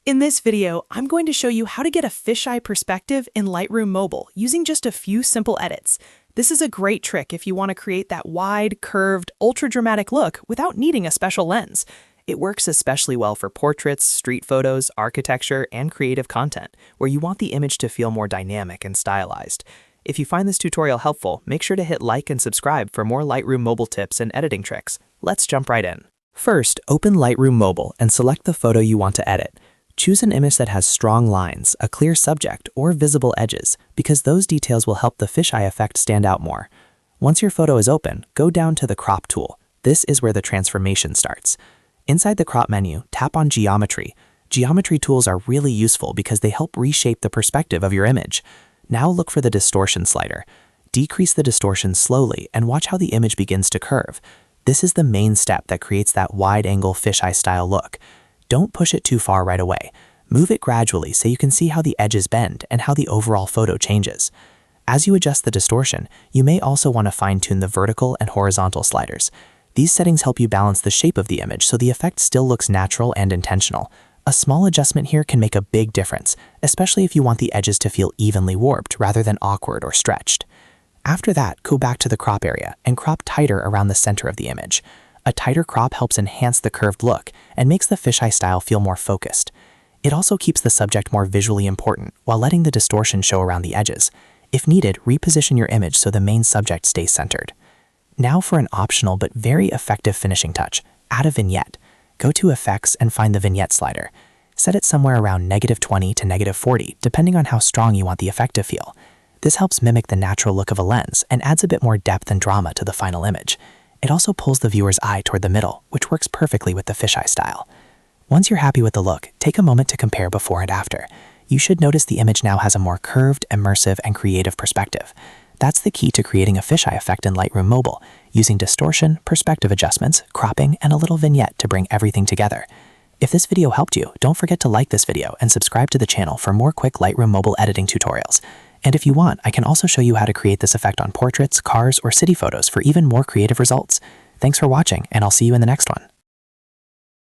In this video, I'm going to show you how to get a fisheye perspective in Lightroom Mobile using just a few simple edits. This is a great trick if you want to create that wide, curved, ultra-dramatic look without needing a special lens. It works especially well for portraits, street photos, architecture, and creative content, where you want the image to feel more dynamic and stylized. If you find this tutorial helpful, make sure to hit like and subscribe for more Lightroom Mobile tips and editing tricks. Let's jump right in. First, open Lightroom Mobile and select the photo you want to edit. Choose an image that has strong lines, a clear subject, or visible edges, because those details will help the fisheye effect stand out more. Once your photo is open, go down to the Crop tool. This is where the transformation starts. Inside the Crop menu, tap on Geometry. Geometry tools are really useful because they help reshape the perspective of your image. Now look for the Distortion slider. Decrease the distortion slowly and watch how the image begins to curve. This is the main step that creates that wide-angle fisheye style look. Don't push it too far right away. Move it gradually so you can see how the edges bend and how the overall photo changes. As you adjust the distortion, you may also want to fine-tune the vertical and horizontal sliders. These settings help you balance the shape of the image so the effect still looks natural and intentional. A small adjustment here can make a big difference, especially if you want the edges to feel evenly warped rather than awkward or stretched. After that, go back to the crop area and crop tighter around the center of the image. A tighter crop helps enhance the curved look and makes the fisheye style feel more focused. It also keeps the subject more visually important while letting the distortion show around the edges. If needed, reposition your image so the main subject stays centered. Now for an optional but very effective finishing touch, add a vignette. Go to Effects and find the Vignette slider. Set it somewhere around -20 to -40, depending on how strong you want the effect to feel. This helps mimic the natural look of a lens and adds a bit more depth and drama to the final image. It also pulls the viewer's eye toward the middle, which works perfectly with the fisheye style. Once you're happy with the look, take a moment to compare before and after. You should notice the image now has a more curved, immersive, and creative perspective. That's the key to creating a fisheye effect in Lightroom Mobile, using distortion, perspective adjustments, cropping, and a little vignette to bring everything together. If this video helped you, don't forget to like this video and subscribe to the channel for more quick Lightroom Mobile editing tutorials. And if you want, I can also show you how to create this effect on portraits, cars, or city photos for even more creative results. Thanks for watching, and I'll see you in the next one.